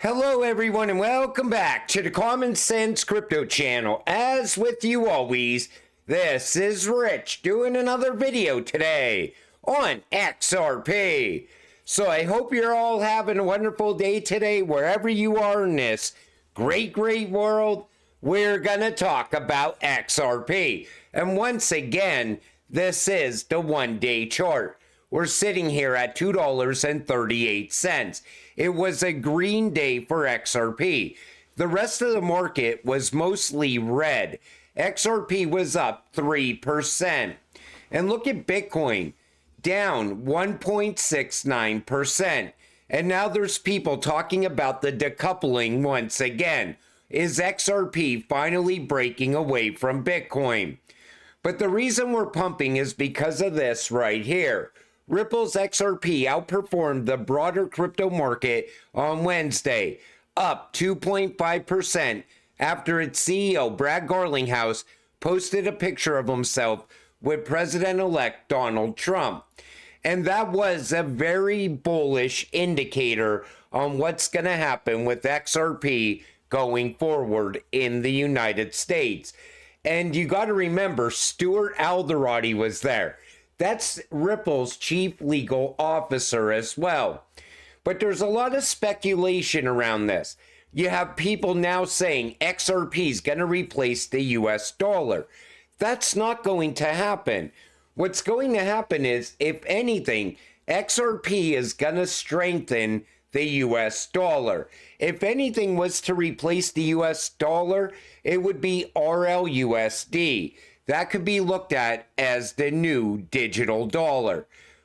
Hello everyone and welcome back to the Common Sense Crypto channel. As with you always, this is Rich doing another video today on XRP. So I hope you're all having a wonderful day today wherever you are in this great world. We're gonna talk about XRP. And once again, this is the one-day chart. We're sitting here at $2.38. It was a green day for XRP. The rest of the market was mostly red. XRP was up 3%. And look at Bitcoin, down 1.69%. And now there's people talking about the decoupling once again. Is XRP finally breaking away from Bitcoin? But the reason we're pumping is because of this right here. Ripple's XRP outperformed the broader crypto market on Wednesday, up 2.5% after its CEO, Brad Garlinghouse, posted a picture of himself with President-elect Donald Trump. And that was a very bullish indicator on what's going to happen with XRP going forward in the United States. And you got to remember, Stuart Alderati was there. That's Ripple's chief legal officer as well. But there's a lot of speculation around this. You have people now saying XRP is going to replace the US dollar. That's not going to happen. What's going to happen is, if anything, XRP is going to strengthen the US dollar. If anything was to replace the US dollar, it would be RLUSD. That could be looked at as the new digital dollar.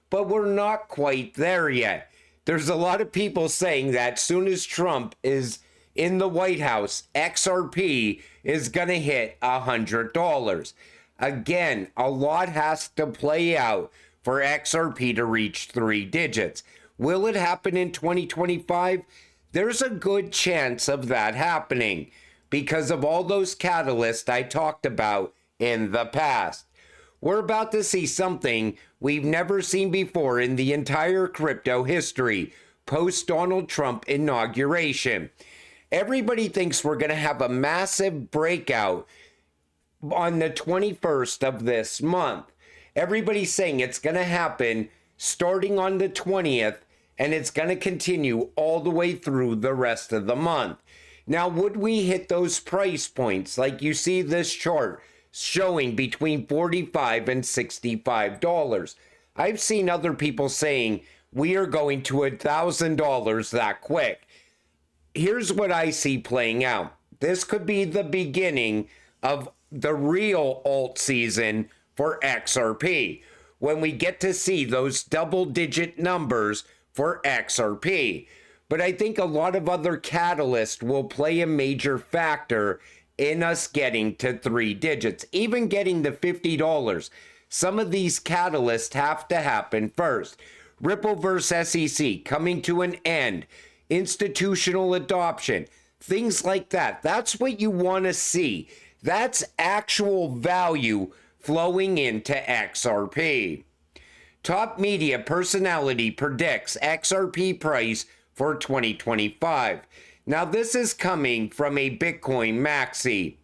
But we're not quite there yet. There's a lot of people saying that as soon as Trump is in the White House, XRP is going to hit $100. Again, a lot has to play out for XRP to reach 3 digits. Will it happen in 2025? There's a good chance of that happening because of all those catalysts I talked about in the past. We're about to see something we've never seen before in the entire crypto history, post-Donald Trump inauguration. Everybody thinks we're going to have a massive breakout on the 21st of this month. Everybody's saying it's going to happen starting on the 20th, and it's going to continue all the way through the rest of the month. Now, would we hit those price points like you see this chart showing between $45 and $65? I've seen other people saying we are going to $1,000 that quick. Here's what I see playing out. This could be the beginning of the real alt season for XRP, when we get to see those double-digit numbers for XRP. But I think a lot of other catalysts will play a major factor in us getting to 3 digits, even getting to $50. Some of these catalysts have to happen first. Ripple versus SEC coming to an end, institutional adoption, things like that. That's what you want to see. That's actual value flowing into XRP. Top media personality predicts XRP price for 2025. Now, this is coming from a Bitcoin maxi.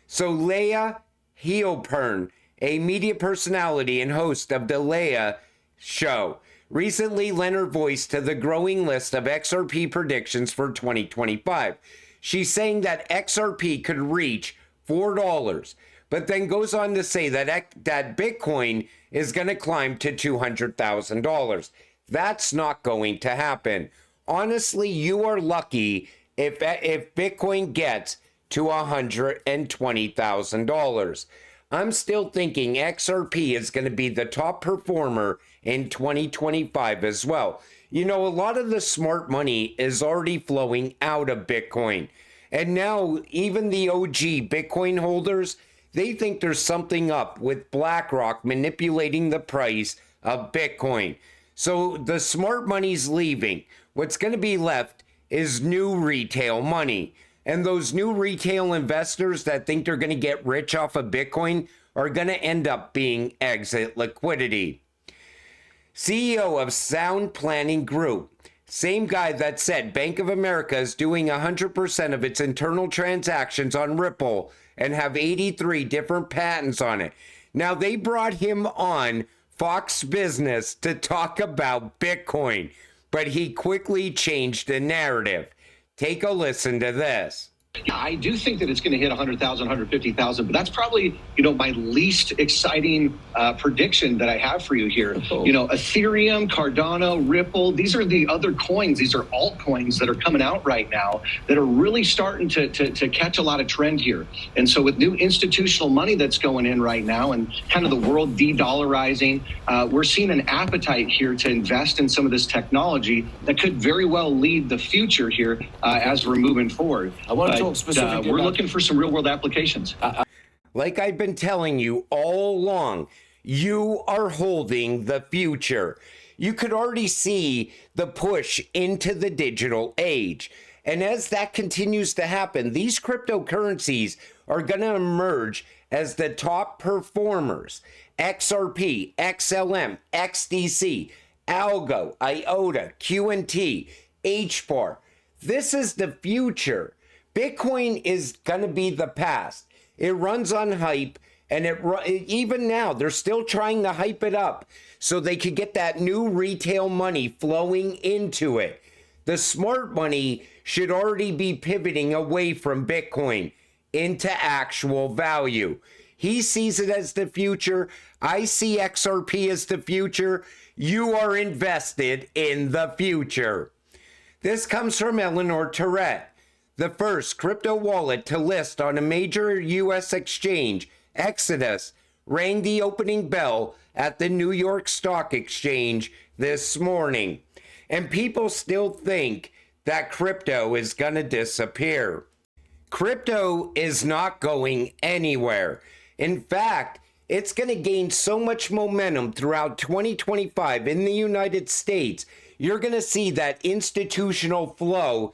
So Leah Heilpern, a media personality and host of the Leah Show, recently lent her voice to the growing list of XRP predictions for 2025. She's saying that XRP could reach $4, but then goes on to say that Bitcoin is going to climb to $200,000. That's not going to happen. Honestly, you are lucky if Bitcoin gets to $120,000. I'm still thinking XRP is going to be the top performer in 2025 as well. You know, a lot of the smart money is already flowing out of Bitcoin. And now even the OG Bitcoin holders, they think there's something up with BlackRock manipulating the price of Bitcoin. So the smart money's leaving. What's going to be left is new retail money. And those new retail investors that think they're going to get rich off of Bitcoin are going to end up being exit liquidity. CEO of Sound Planning Group Same guy that said Bank of America is doing 100% of its internal transactions on Ripple and have 83 different patents on it. Now, they brought him on Fox Business to talk about Bitcoin, but he quickly changed the narrative. Take a listen to this. Yeah, I do think that it's going to hit 100,000, 150,000, but that's probably, my least exciting prediction that I have for you here. Ethereum, Cardano, Ripple, these are the other coins. These are altcoins that are coming out right now that are really starting to catch a lot of trend here. And so with new institutional money that's going in right now and kind of the world de-dollarizing, we're seeing an appetite here to invest in some of this technology that could very well lead the future here as we're moving forward. I want to talk specifically we're looking for some real world applications. Like I've been telling you all along, you are holding the future. You could already see the push into the digital age. And as that continues to happen, these cryptocurrencies are going to emerge as the top performers. XRP, XLM, XDC, Algo, IOTA, QNT, HBAR. This is the future. Bitcoin is going to be the past. It runs on hype, and even now, they're still trying to hype it up so they could get that new retail money flowing into it. The smart money should already be pivoting away from Bitcoin into actual value. He sees it as the future. I see XRP as the future. You are invested in the future. This comes from Eleanor Tourette. The first crypto wallet to list on a major U.S. exchange, Exodus, rang the opening bell at the New York Stock Exchange this morning. And people still think that crypto is going to disappear. Crypto is not going anywhere. In fact, it's going to gain so much momentum throughout 2025 in the United States. You're going to see that institutional flow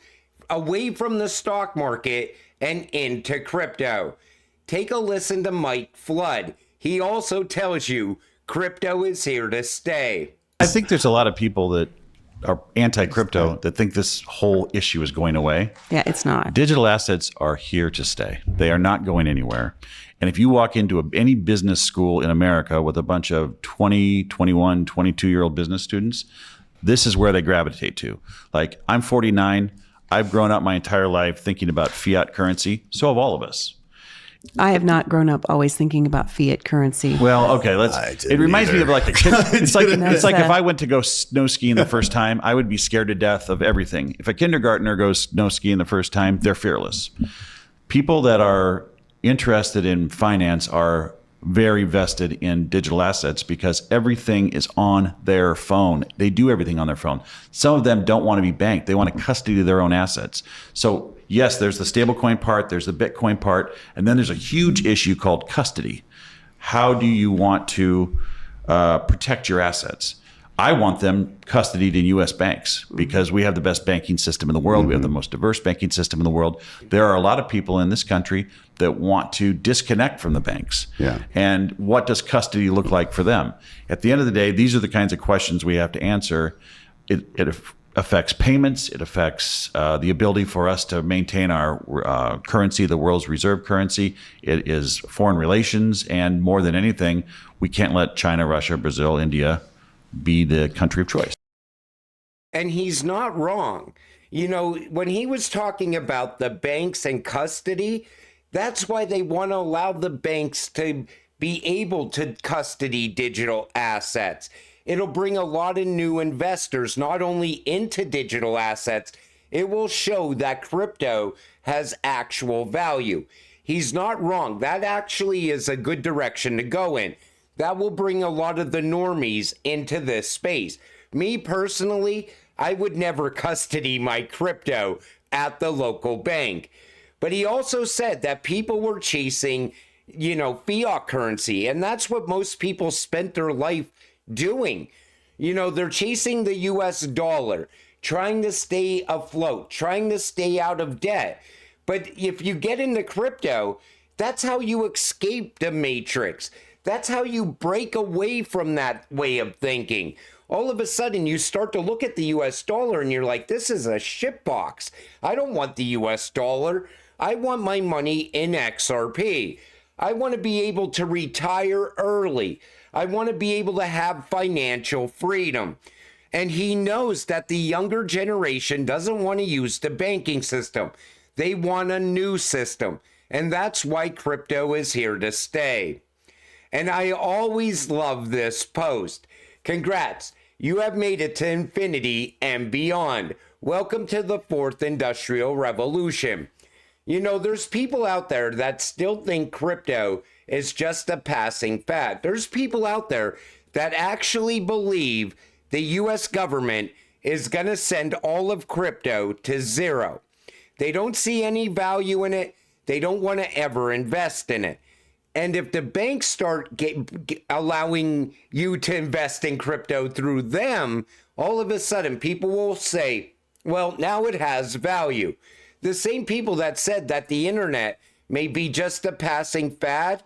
away from the stock market and into crypto. Take a listen to Mike Flood. He also tells you crypto is here to stay. I think there's a lot of people that are anti-crypto that think this whole issue is going away. Yeah, it's not. Digital assets are here to stay. They are not going anywhere. And if you walk into any business school in America with a bunch of 20, 21, 22-year-old business students, this is where they gravitate to. Like, I'm 49. I've grown up my entire life thinking about fiat currency. So have all of us. I have not grown up always thinking about fiat currency. Well, okay, it reminds me of like the kid. It's like if I went to go snow skiing the first time, I would be scared to death of everything. If a kindergartner goes snow skiing the first time, they're fearless. People that are interested in finance are very vested in digital assets because everything is on their phone. They do everything on their phone. Some of them don't want to be banked. They want to custody their own assets. So yes, there's the stablecoin part, there's the Bitcoin part, and then there's a huge issue called custody. How do you want to protect your assets? I want them custodied in U.S. banks because we have the best banking system in the world. We have the most diverse banking system in the world. There are a lot of people in this country that want to disconnect from the banks. Yeah. And what does custody look like for them? At the end of the day, these are the kinds of questions we have to answer. It affects payments. It affects the ability for us to maintain our currency, the world's reserve currency. It is foreign relations. And more than anything, we can't let China, Russia, Brazil, India be the country of choice. And he's not wrong. You know, when he was talking about the banks and custody, that's why they want to allow the banks to be able to custody digital assets. It'll bring a lot of new investors, not only into digital assets, it will show that crypto has actual value. He's not wrong. That actually is a good direction to go in. That will bring a lot of the normies into this space. Me personally, I would never custody my crypto at the local bank. But he also said that people were chasing, fiat currency. And that's what most people spent their life doing. They're chasing the US dollar, trying to stay afloat, trying to stay out of debt. But if you get into crypto, that's how you escape the matrix. That's how you break away from that way of thinking. all of a sudden you start to look at the US dollar and you're like, this is a shitbox. I don't want the US dollar. I want my money in XRP. I want to be able to retire early. I want to be able to have financial freedom. And he knows that the younger generation doesn't want to use the banking system. They want a new system. And that's why crypto is here to stay. And I always love this post. Congrats, you have made it to infinity and beyond. Welcome to the fourth industrial revolution. You know, there's people out there that still think crypto is just a passing fad. There's people out there that actually believe the US government is going to send all of crypto to zero. They don't see any value in it. They don't want to ever invest in it. And if the banks start allowing you to invest in crypto through them, all of a sudden people will say, well, now it has value. The same people that said that the internet may be just a passing fad,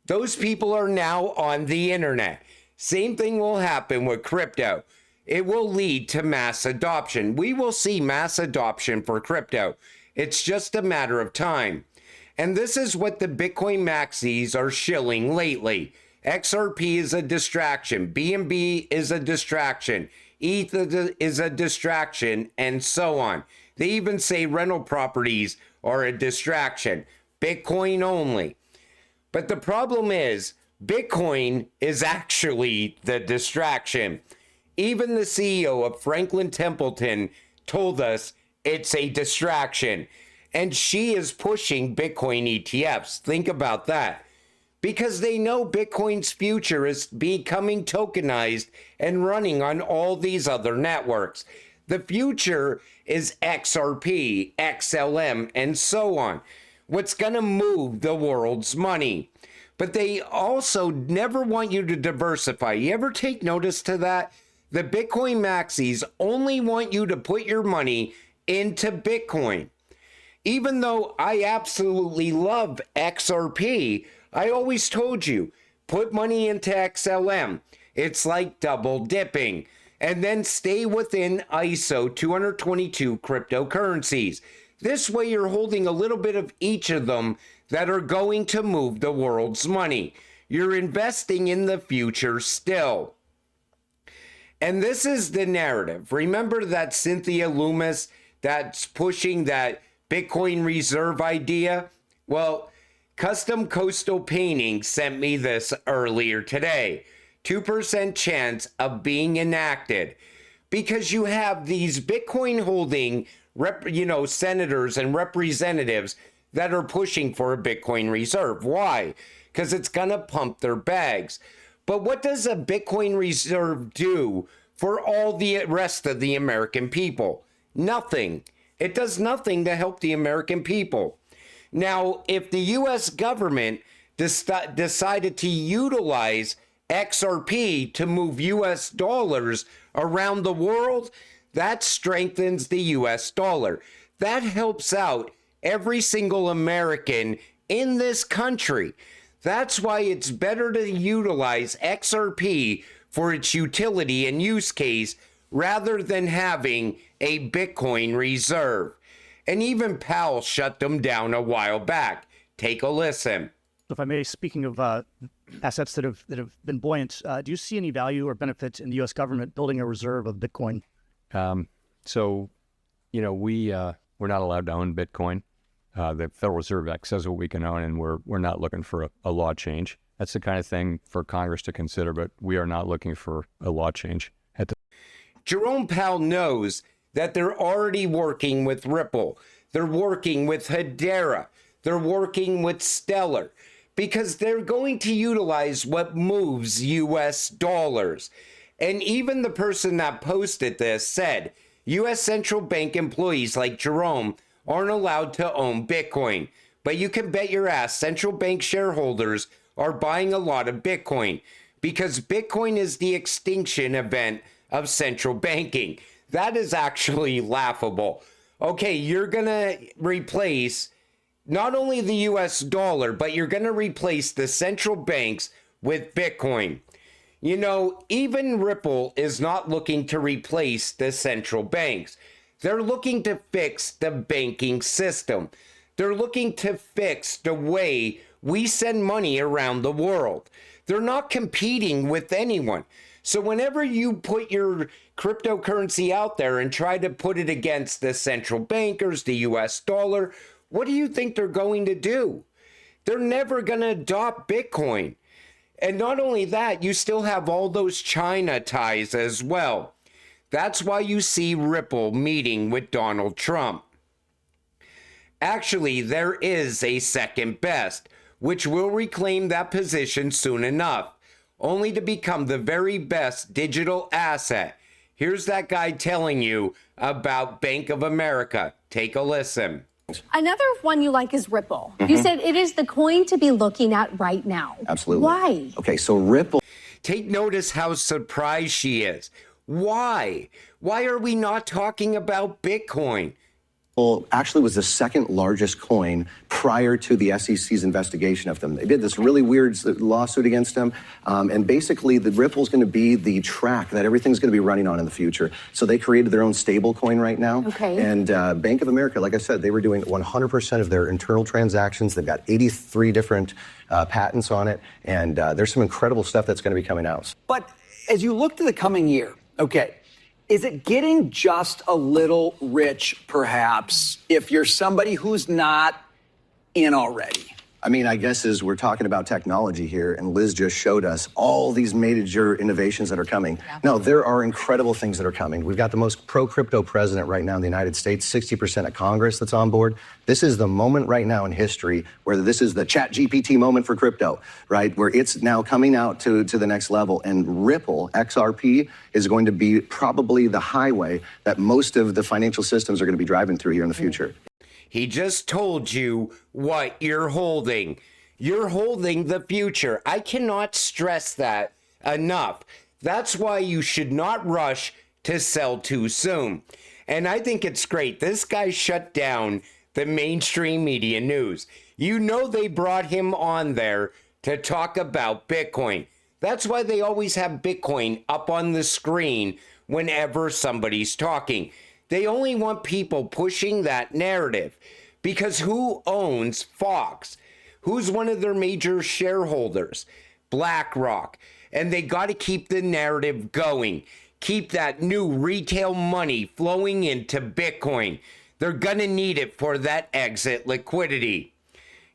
those people are now on the internet. Same thing will happen with crypto. It will lead to mass adoption. We will see mass adoption for crypto. It's just a matter of time. And this is what the Bitcoin maxis are shilling lately. XRP is a distraction. BNB is a distraction. ETH is a distraction, and so on. They even say rental properties are a distraction. Bitcoin only. But the problem is, Bitcoin is actually the distraction. Even the CEO of Franklin Templeton told us it's a distraction. And she is pushing Bitcoin ETFs. Think about that. Because they know Bitcoin's future is becoming tokenized and running on all these other networks. The future is XRP, XLM, and so on. What's going to move the world's money. But they also never want you to diversify. You ever take notice to that? The Bitcoin maxis only want you to put your money into Bitcoin. Even though I absolutely love XRP, I always told you, put money into XLM. It's like double dipping. And then stay within ISO 222 cryptocurrencies. This way you're holding a little bit of each of them that are going to move the world's money. You're investing in the future still. And this is the narrative. Remember that Cynthia Loomis that's pushing that Bitcoin reserve idea? Well, Custom Coastal Painting sent me this earlier today. 2% chance of being enacted. Because you have these Bitcoin holding senators and representatives that are pushing for a Bitcoin reserve. Why? Because it's going to pump their bags. But what does a Bitcoin reserve do for all the rest of the American people? Nothing. It does nothing to help the American people. Now, if the U.S. government decided to utilize XRP to move U.S. dollars around the world, that strengthens the U.S. dollar. That helps out every single American in this country. That's why it's better to utilize XRP for its utility and use case rather than having a Bitcoin reserve. And even Powell shut them down a while back. Take a listen. If I may, speaking of assets that have been buoyant, do you see any value or benefit in the U.S. government building a reserve of Bitcoin? We're not allowed to own Bitcoin. The Federal Reserve Act says what we can own, and we're not looking for a law change. That's the kind of thing for Congress to consider, but we are not looking for a law change. Jerome Powell knows that they're already working with Ripple. They're working with Hedera. They're working with Stellar because they're going to utilize what moves U.S. dollars. And even the person that posted this said U.S. central bank employees like Jerome aren't allowed to own Bitcoin. But you can bet your ass central bank shareholders are buying a lot of Bitcoin because Bitcoin is the extinction event of central banking. That is actually laughable. Okay, you're going to replace not only the US dollar, but you're going to replace the central banks with Bitcoin. You know, even Ripple is not looking to replace the central banks. They're looking to fix the banking system. They're looking to fix the way we send money around the world. They're not competing with anyone. So whenever you put your cryptocurrency out there and try to put it against the central bankers, the US dollar, what do you think they're going to do? They're never going to adopt Bitcoin. And not only that, you still have all those China ties as well. That's why you see Ripple meeting with Donald Trump. Actually, there is a second best, which will reclaim that position soon enough, only to become the very best digital asset. Here's that guy telling you about Bank of America. Take a listen. Another one you like is Ripple. You said it is the coin to be looking at right now. Absolutely. Why? Okay, so Ripple. Take notice how surprised she is. Why? Why are we not talking about Bitcoin? Actually was the second largest coin prior to the SEC's investigation of them. They did this really weird lawsuit against them. And basically, the Ripple is going to be the track that everything's going to be running on in the future. So they created their own stable coin right now. Okay. And Bank of America, like I said, they were doing 100% of their internal transactions. They've got 83 different patents on it. And there's some incredible stuff that's going to be coming out. But as you look to the coming year, okay, is it getting just a little rich, perhaps, if you're somebody who's not in already? I mean, I guess as we're talking about technology here, and Liz just showed us all these major innovations that are coming. No, there are incredible things that are coming. We've got the most pro-crypto president right now in the United States, 60% of Congress that's on board. This is the moment right now in history where this is the ChatGPT moment for crypto, right? Where it's now coming out to the next level. And Ripple, XRP, is going to be probably the highway that most of the financial systems are going to be driving through here in the future. He just told you what you're holding. You're holding the future. I cannot stress that enough. That's why you should not rush to sell too soon. And I think it's great. This guy shut down the mainstream media news. You know they brought him on there to talk about Bitcoin. That's why they always have Bitcoin up on the screen whenever somebody's talking. They only want people pushing that narrative, because who owns Fox? Who's one of their major shareholders? BlackRock. And they got to keep the narrative going. Keep that new retail money flowing into Bitcoin. They're going to need it for that exit liquidity.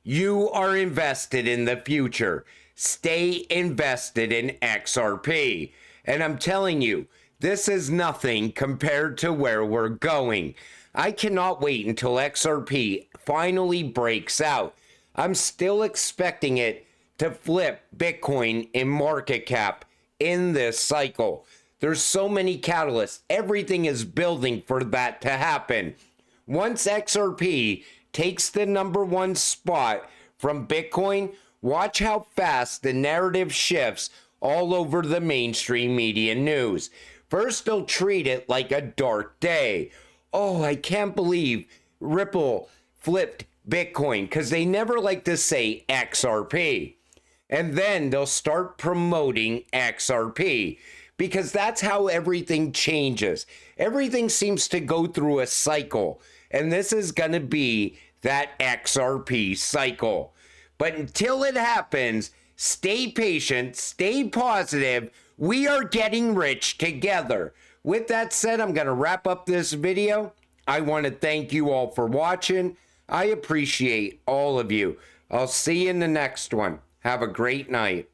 You are invested in the future. Stay invested in XRP. And I'm telling you, this is nothing compared to where we're going. I cannot wait until XRP finally breaks out. I'm still expecting it to flip Bitcoin in market cap in this cycle. There's so many catalysts. Everything is building for that to happen. Once XRP takes the #1 spot from Bitcoin, watch how fast the narrative shifts all over the mainstream media news. First, they'll treat it like a dark day. Oh, I can't believe Ripple flipped Bitcoin, because they never like to say XRP. And then they'll start promoting XRP, because that's how everything changes. Everything seems to go through a cycle, and this is going to be that XRP cycle. But until it happens, stay patient, stay positive. We are getting rich together. With that said, I'm going to wrap up this video. I want to thank you all for watching. I appreciate all of you. I'll see you in the next one. Have a great night.